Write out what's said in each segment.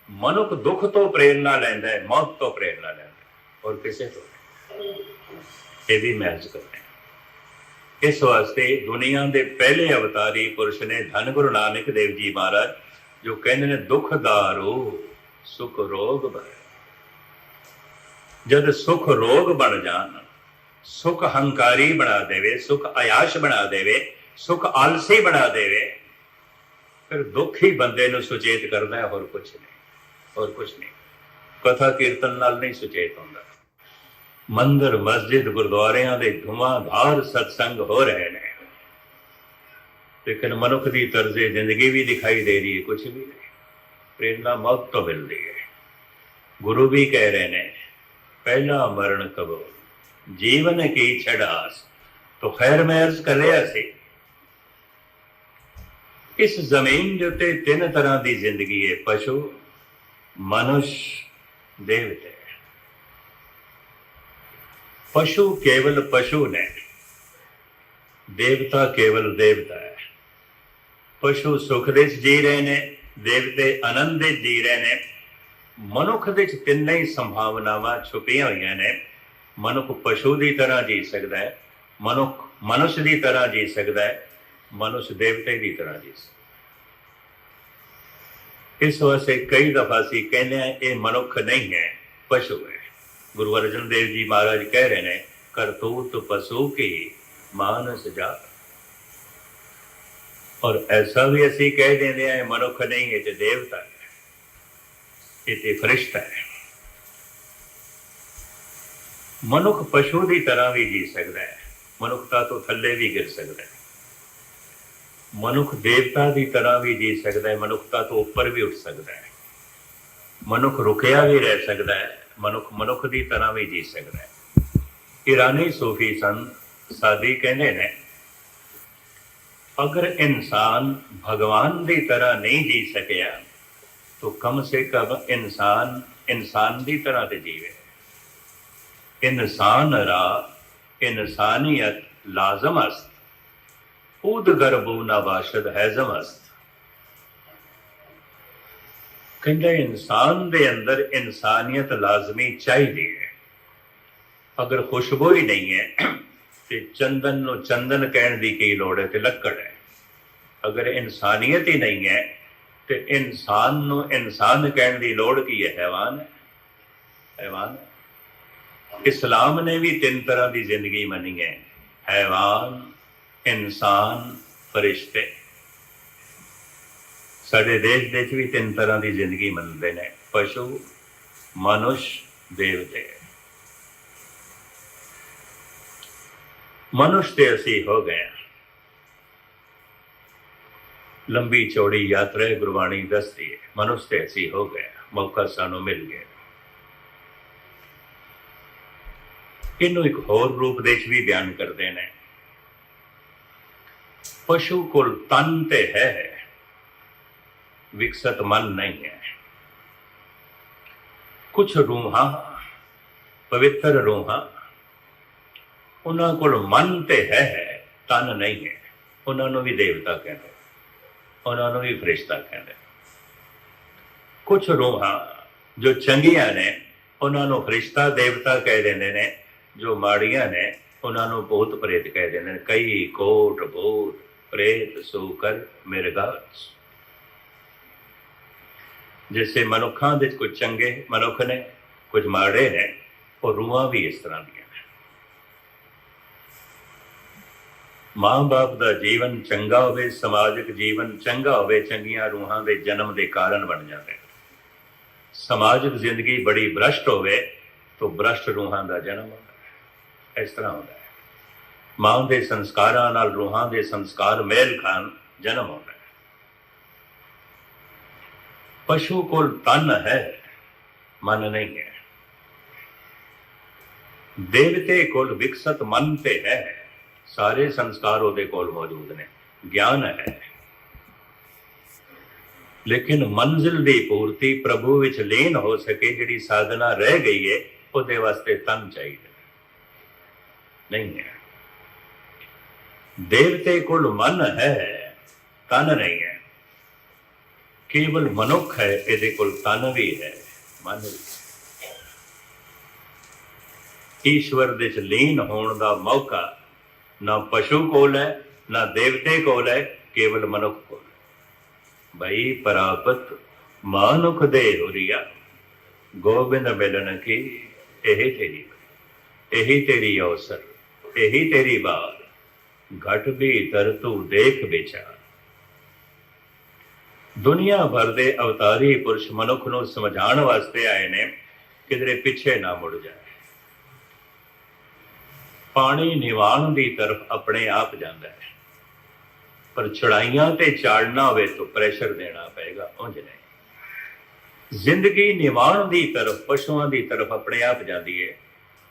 ਮਨੁੱਖ ਦੁੱਖ ਤੋਂ ਪ੍ਰੇਰਨਾ ਲੈਂਦਾ ਹੈ, ਮੌਤ ਤੋਂ ਪ੍ਰੇਰਨਾ ਲੈਂਦਾ ਹੈ, ਔਰ ਕਿਸੇ ਤੋਂ ਨਹੀਂ। ਇਹ ਵੀ ਮੈਂ अर्ज करते हैं। इस वास्ते दुनिया के पहले अवतारी पुरुष ने धन गुरु नानक देव जी महाराज जो कहते हैं दुख दारो सुख रोग बन। जब सुख रोग बन जान, सुख हंकारी बना देवे, सुख अयाश बना देवे, सुख आलसी बना देवे, फिर दुख ही बंदे नूं सुचेत करता है, और कुछ नहीं, और कुछ नहीं। कथा कीर्तन नाल नहीं सुचेत होंदा। मंदिर मस्जिद गुरुद्वारियां दे धुआंधार सत्संग हो रहे हैं, लेकिन मनुख की तर्जे जिंदगी भी दिखाई दे रही है, कुछ भी नहीं। प्रेरणा मौत तो मिल रही है। गुरु भी कह रहे हैं पहला मरण कबो जीवन की छड़ास। तो खैर मैं अर्ज कर रहा सी, इस जमीन के उत्ते तीन तरह की जिंदगी है, पशु, मनुष्य, देवते। पशु केवल पशु ने, देवता केवल देवता है। पशु सुख दे जी रहे ने, देवते आनंद दे जी रहे ने। मनुख दे तीन ही संभावनावां छुपियां हुई ने। मनुख पशु की तरह जी सकता है, मनुख मनुष्य की तरह जी सकता है, मनुष्य देवते की तरह जी सकता है। इस वास्ते कई दफा असीं कहने हैं ये मनुख नहीं है, पशु है। गुरु अर्जन देव जी महाराज कह रहे हैं करतूत पशु की मानस जा। और ऐसा भी असी कह देंगे हैं मनुख नहीं है, तो देवता है, ये फरिश्ता है। मनुख पशु की तरह भी जी सकता है, मनुखता तो थले भी गिर सकता है। मनुख देवता की तरह भी जी सकता है, मनुखता तो ऊपर भी उठ सकता है। मनुख रुकिया भी रह सकता है, मनुख मनुख की तरह भी जी सकता है। ईरानी सूफी संत साधी कहते हैं अगर इंसान भगवान की तरह नहीं जी सकिया तो कम से कम इंसान इंसान की तरह तो जीवे। इंसान रा इंसानियत लाजम अस्त, उद गर्भू न बाशद हैजम अस्त। कहते इंसान दे अंदर इंसानियत लाजमी चाहिए है। अगर खुशबू ही नहीं है तो चंदन नो चंदन कहने की की लोड़ है, तो लक्कड़ है। अगर इंसानियत ही नहीं है तो इंसान नो इंसान कहने की लोड़ की है, हैवान है, हैवान है। इस्लाम ने भी तीन तरह की जिंदगी मनी है, हैवान, इंसान, फरिश्ते। साडे देश भी तीन तरह की जिंदगी मनते हैं, पशु, मनुष्य, देवते। मनुष्य ते असी हो गए, लंबी चौड़ी यात्रा गुरबाणी दसदी है। मनुष्य ते असी हो गए, मौका सानू मिल गया। इनू एक होर रूप देश भी बयान करते हैं। पशु कोल तन ते है, विकसित मन नहीं है। कुछ रूहां, पवित्र रूहां, उन्होंने कोल मन ते है, तन नहीं है। उन्होंने भी देवता कहते, उन्होंने भी फरिश्ता कहते। कुछ रूहां जो चंगियां ने उन्होंने फरिश्ता देवता कह देंगे ने, जो माड़ियां ने उन्होंने भूत प्रेत कह देंगे। कई कोट भूत प्रेत सूकर मिर्गा। जैसे मनुखा दे कुछ चंगे मनुख ने, कुछ माड़े ने, और रूहां भी इस तरह दी। माँ बाप का जीवन चंगा होवे, समाजिक जीवन चंगा होवे, चंगियां रूहां दे जन्म के कारण बन जाते। समाजिक जिंदगी बड़ी भ्रष्ट होवे तो भ्रष्ट रूहां का जन्म होता है। इस तरह होता है। मां के संस्कारां नाल रूहां के संस्कार मेल खान जन्म होता है। पशु कोल तन है, मन नहीं है। देवते कोल विकसित मन ते है, सारे संस्कार उहदे कोल मौजूद ने, ज्ञान है। लेकिन मंजिल की पूर्ति प्रभु विच लीन हो सके, जिहड़ी साधना रह गई है, उहदे वास्ते तन चाहिए नहीं है। देवते कोल मन है, तन नहीं है। ਕੇਵਲ ਮਨੁੱਖ ਹੈ, ਇਹਦੇ ਕੋਲ ਤਨ ਵੀ ਹੈ, ਮਨ ਵੀ। ਈਸ਼ਵਰ ਦੇ ਚ ਲੀਨ ਹੋਣ ਦਾ ਮੌਕਾ ਨਾ ਪਸ਼ੂ ਕੋਲ ਹੈ, ਨਾ ਦੇਵਤੇ ਕੋਲ ਹੈ, ਕੇਵਲ ਮਨੁੱਖ ਕੋਲ। ਭਈ ਪ੍ਰਾਪਤ ਮਾਨੁਖ ਦੇ ਹੁਰੀਆ, ਗੋਬਿੰਦ ਮਿਲਣ ਕੀ ਇਹੀ ਤੇਰੀ ਅਵਸਰ, ਇਹੀ ਤੇਰੀ ਬਾਤ। ਘਟ ਭੀਤਰ ਤੂੰ ਦੇਖ ਵਿਚਾਰ। ਦੁਨੀਆ ਭਰ ਦੇ ਅਵਤਾਰੀ ਪੁਰਸ਼ ਮਨੁੱਖ ਨੂੰ ਸਮਝਾਉਣ ਵਾਸਤੇ ਆਏ ਨੇ, ਕਿਧਰੇ ਪਿੱਛੇ ਨਾ ਮੁੜ ਜਾਏ। ਪਾਣੀ ਨਿਵਾਣ ਦੀ ਤਰਫ ਆਪਣੇ ਆਪ ਜਾਂਦਾ ਹੈ, ਪਰ ਚੜਾਈਆਂ ਤੇ ਚਾੜਨਾ ਹੋਵੇ ਤਾਂ ਪ੍ਰੈਸ਼ਰ ਦੇਣਾ ਪਏਗਾ, ਉਂਝ ਨਹੀਂ। ਜ਼ਿੰਦਗੀ ਨਿਵਾਣ ਦੀ ਤਰਫ, ਪਸ਼ੂਆਂ ਦੀ ਤਰਫ ਆਪਣੇ ਆਪ ਜਾਂਦੀ ਹੈ।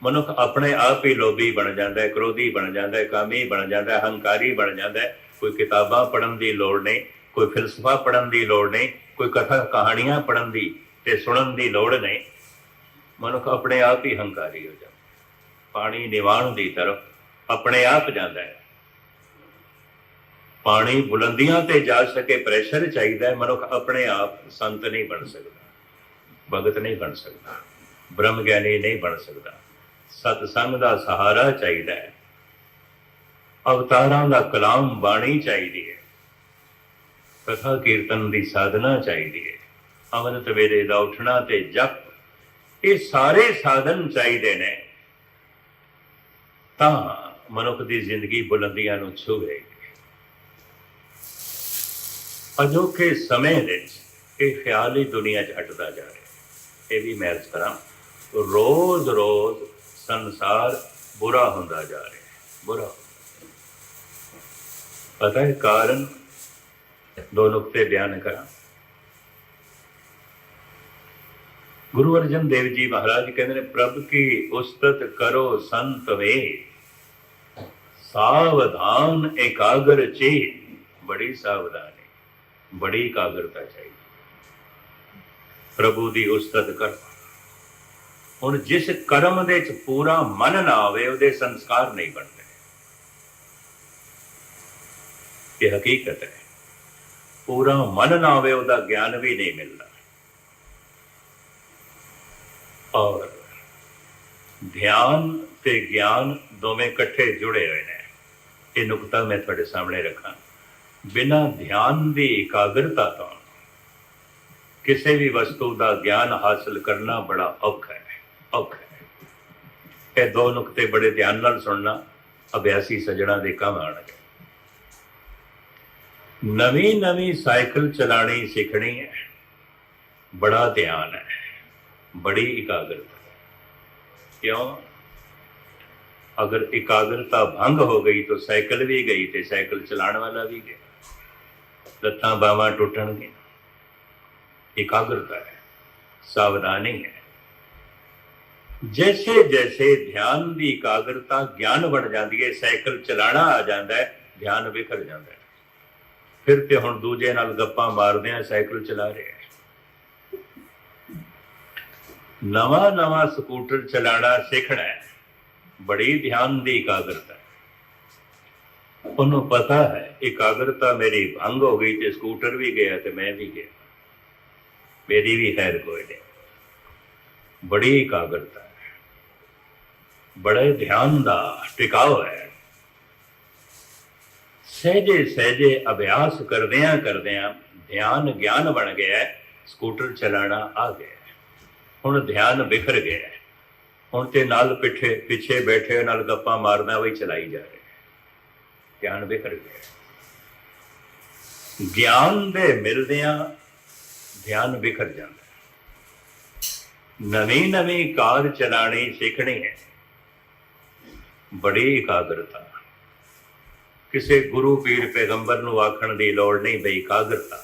ਮਨੁੱਖ ਆਪਣੇ ਆਪ ਹੀ ਲੋਭੀ ਬਣ ਜਾਂਦਾ ਹੈ, ਕ੍ਰੋਧੀ ਬਣ ਜਾਂਦਾ ਹੈ, ਕਾਮੀ ਬਣ ਜਾਂਦਾ ਹੈ, ਹੰਕਾਰੀ ਬਣ ਜਾਂਦਾ ਹੈ। ਕੋਈ ਕਿਤਾਬਾਂ ਪੜ੍ਹਨ ਦੀ ਲੋੜ ਨਹੀਂ, ਕੋਈ ਫਿਲਸਫਾ ਪੜ੍ਹਨ ਦੀ ਲੋੜ ਨਹੀਂ, ਕੋਈ ਕਥਾ ਕਹਾਣੀਆਂ ਪੜ੍ਹਨ ਦੀ ਤੇ ਸੁਣਨ ਦੀ ਲੋੜ ਨਹੀਂ। ਮਨੁੱਖ ਆਪਣੇ ਆਪ ਹੀ ਹੰਕਾਰੀ ਹੋ ਜਾਂਦਾ। ਪਾਣੀ ਨਿਵਾਣ ਦੀ ਤਰਫ ਆਪਣੇ ਆਪ ਜਾਂਦਾ ਹੈ। ਪਾਣੀ ਬੁਲੰਦੀਆਂ ਤੇ ਜਾ ਸਕੇ, ਪ੍ਰੈਸ਼ਰ ਚਾਹੀਦਾ ਹੈ। ਮਨੁੱਖ ਆਪਣੇ ਆਪ ਸੰਤ ਨਹੀਂ ਬਣ ਸਕਦਾ, ਭਗਤ ਨਹੀਂ ਬਣ ਸਕਦਾ, ਬ੍ਰਹਮ ਗਿਆਨੀ ਨਹੀਂ ਬਣ ਸਕਦਾ। ਸਤਸੰਗ ਦਾ ਸਹਾਰਾ ਚਾਹੀਦਾ ਹੈ, ਅਵਤਾਰਾਂ ਦਾ ਕਲਾਮ ਬਾਣੀ ਚਾਹੀਦੀ ਹੈ, ਕਥਾ ਕੀਰਤਨ ਦੀ ਸਾਧਨਾ ਚਾਹੀਦੀ ਹੈ, ਅੰਮ੍ਰਿਤ ਵੇਲੇ ਦਾ ਉੱਠਣਾ ਤੇ ਜਪ, ਇਹ ਸਾਰੇ ਸਾਧਨ ਚਾਹੀਦੇ ਨੇ, ਤਾਂ ਮਨੁੱਖ ਦੀ ਜ਼ਿੰਦਗੀ ਬੁਲੰਦੀਆਂ ਨੂੰ ਛੂਹੇਗੀ। ਅਜੋਕੇ ਸਮੇਂ ਵਿੱਚ ਇਹ ਖਿਆਲ ਹੀ ਦੁਨੀਆ 'ਚ ਹਟਦਾ ਜਾ ਰਿਹਾ। ਇਹ ਵੀ ਮੈਂ ਅਰਜ਼ ਕਰਾਂ, ਰੋਜ਼ ਰੋਜ਼ ਸੰਸਾਰ ਬੁਰਾ ਹੁੰਦਾ ਜਾ ਰਿਹਾ, ਬੁਰਾ। ਪਤਾ ਹੈ ਕਾਰਨ? ਦੋ ਨੁਕਤੇ ਬਿਆਨ ਕਰਾਂ। ਗੁਰੂ ਅਰਜਨ ਦੇਵ ਜੀ ਮਹਾਰਾਜ ਕਹਿੰਦੇ ਨੇ, ਪ੍ਰਭ ਕੀ ਉਸਤਤ ਕਰੋ ਸੰਤ ਵੇ, ਸਾਵਧਾਨ ਇਕਾਗਰ ਚੇਤ। ਬੜੀ ਸਾਵਧਾਨੀ, ਬੜੀ ਇਕਾਗਰਤਾ ਚਾਹੀਦੀ। ਪ੍ਰਭੂ ਦੀ ਉਸਤਤ ਕਰ। ਹੁਣ ਜਿਸ ਕਰਮ ਦੇ ਚ ਪੂਰਾ ਮਨ ਨਾ ਆਵੇ, ਉਹਦੇ ਸੰਸਕਾਰ ਨਹੀਂ ਬਣਦੇ। ਇਹ ਹਕੀਕਤ ਹੈ। ਪੂਰਾ ਮਨ ਨਾ ਆਵੇ, ਉਹਦਾ ਗਿਆਨ ਵੀ ਨਹੀਂ ਮਿਲਦਾ। ਔਰ ਧਿਆਨ ਤੇ ਗਿਆਨ ਦੋਵੇਂ ਇਕੱਠੇ ਜੁੜੇ ਹੋਏ ਨੇ। ਇਹ ਨੁਕਤਾ ਮੈਂ ਤੁਹਾਡੇ ਸਾਹਮਣੇ ਰੱਖਾਂ। ਬਿਨਾਂ ਧਿਆਨ ਦੀ ਇਕਾਗਰਤਾ ਤੋਂ ਕਿਸੇ ਵੀ ਵਸਤੂ ਦਾ ਗਿਆਨ ਹਾਸਲ ਕਰਨਾ ਬੜਾ ਔਖਾ ਹੈ, ਔਖਾ ਹੈ। ਇਹ ਦੋ ਨੁਕਤੇ ਬੜੇ ਧਿਆਨ ਨਾਲ ਸੁਣਨਾ, ਅਭਿਆਸੀ ਸੱਜਣਾ ਦੇ ਕੰਮ ਆਉਣਗੇ। ਨਵੀਂ ਨਵੀਂ ਸਾਈਕਲ ਚਲਾਣੀ ਸਿੱਖਣੀ ਹੈ, ਬੜਾ ਧਿਆਨ ਹੈ, ਬੜੀ ਇਕਾਗਰਤਾ। ਕਿਉਂ? ਅਗਰ ਇਕਾਗਰਤਾ ਭੰਗ ਹੋ ਗਈ ਤਾਂ ਸਾਈਕਲ ਵੀ ਗਈ ਤੇ ਸਾਈਕਲ ਚਲਾਉਣ ਵਾਲਾ ਵੀ ਗਿਆ, ਲੱਤਾਂ ਬਾਹਾਂ ਟੁੱਟਣਗੀਆਂ। ਇਕਾਗਰਤਾ ਹੈ, ਸਾਵਧਾਨੀ ਹੈ। जैसे जैसे ध्यान की एकाग्रता ज्ञान बन जाती है, साइकिल चलाना आ जाता है, ध्यान बिखर जाता है। फिर तो हुण दूजे नाल गप्पां मारदे आ साइकिल चला रहे हैं। नवा नवा स्कूटर चलाना सीखना है, बड़ी ध्यान की एकाग्रता है। उन्होंने पता है एकाग्रता मेरी भंग हो गई तो स्कूटर भी गया तो मैं भी गया, मेरी भी खैर कोई नहीं। बड़ी एकाग्रता है, बड़े ध्यान का टिकाव है। सहजे सहजे अभ्यास करदियां करदियां ध्यान ज्ञान बन गया है, स्कूटर चलाना आ गया। हुण ध्यान बिखर गया है। हुण ते नाल पिछे बैठे नाल गप्पां मारना वही चलाई जा रहे, ध्यान बिखर गया। ज्ञान दे मिलदियां ध्यान बिखर जाता। नवी नवी कार चलानी सीखनी है, बड़ी एकाग्रता। किसी गुरु पीर पैगंबर नूं आखण दी लोड़ नहीं बई एकाग्रता,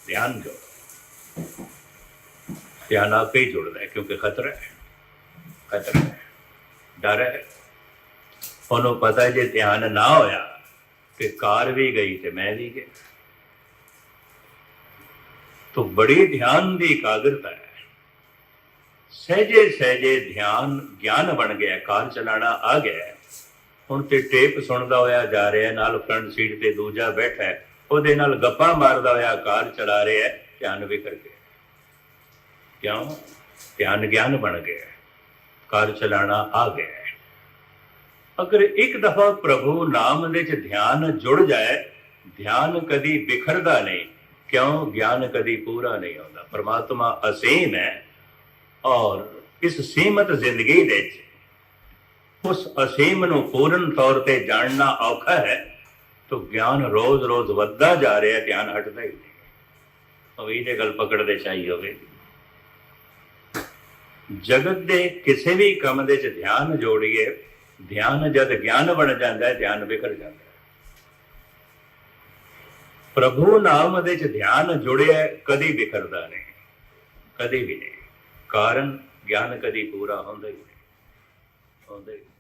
ध्यान जोड़ो। ध्यान आपे ही जुड़ता है, क्योंकि खतरा है, खतरा है, डर है। उन्होंने पता है जे ध्यान ना होया कि कार भी गई तो मैं भी गया। तो बड़ी ध्यान की एकाग्रता है। सहजे सहजे ध्यान ज्ञान बन गया, कार चलाना आ गया। हुण ते टेप सुनदा होया जा रहा है, नाल फ्रंट सीट ते दूजा बैठा है, ਉਹਦੇ ਨਾਲ ਗੱਪਾਂ ਮਾਰਦਾ ਹੋਇਆ ਕਾਰ ਚਲਾ ਰਿਹਾ ਹੈ, ਧਿਆਨ ਵਿਖਰ ਗਿਆ। ਕਿਉਂ? ਧਿਆਨ ਗਿਆਨ ਬਣ ਗਿਆ, ਕਾਰ ਚਲਾਣਾ ਆ ਗਿਆ। ਅਗਰ ਇੱਕ ਦਫਾ ਪ੍ਰਭੂ ਨਾਮ ਦੇ ਚ ਧਿਆਨ ਜੁੜ ਜਾਏ, ਧਿਆਨ ਕਦੀ ਬਿਖਰਦਾ ਨਹੀਂ। ਕਿਉਂ? ਗਿਆਨ ਕਦੀ ਪੂਰਾ ਨਹੀਂ ਹੁੰਦਾ। ਪਰਮਾਤਮਾ ਅਸੀਮ ਹੈ ਔਰ ਇਸ ਸੀਮਤ ਜ਼ਿੰਦਗੀ ਦੇ ਵਿੱਚ ਉਸ ਅਸੀਮ ਨੂੰ ਪੂਰਨ ਤੌਰ ਤੇ ਜਾਣਨਾ ਔਖਾ ਹੈ। ਤਾਂ ਗਿਆਨ ਰੋਜ਼ ਰੋਜ਼ ਵੱਧਦਾ ਜਾ ਰਿਹਾ, ਧਿਆਨ ਹਟਦਾ ਹੀ ਨਹੀਂ। ਉਹੀ ਤੇ ਗੱਲ ਪਕੜਦੇ ਚਾਹੀ ਹੋਵੇ। ਜਗਤ ਦੇ ਕਿਸੇ ਵੀ ਕੰਮ ਦੇ ਚ ਧਿਆਨ ਜੋੜੀਏ, ਧਿਆਨ ਜਦ ਗਿਆਨ ਬਣ ਜਾਂਦਾ ਹੈ, ਧਿਆਨ ਵਿਖਰ ਜਾਂਦਾ ਹੈ। ਪ੍ਰਭੂ ਨਾਮ ਦੇ ਚ ਧਿਆਨ ਜੁੜਿਆ, ਕਦੀ ਵਿਖਰਦਾ ਨਹੀਂ, ਕਦੀ ਵੀ ਨਹੀਂ। ਕਾਰਨ ਗਿਆਨ ਕਦੀ ਪੂਰਾ ਹੁੰਦਾ ਹੀ ਨਹੀਂ, ਹੁੰਦਾ ਹੀ ਨਹੀਂ।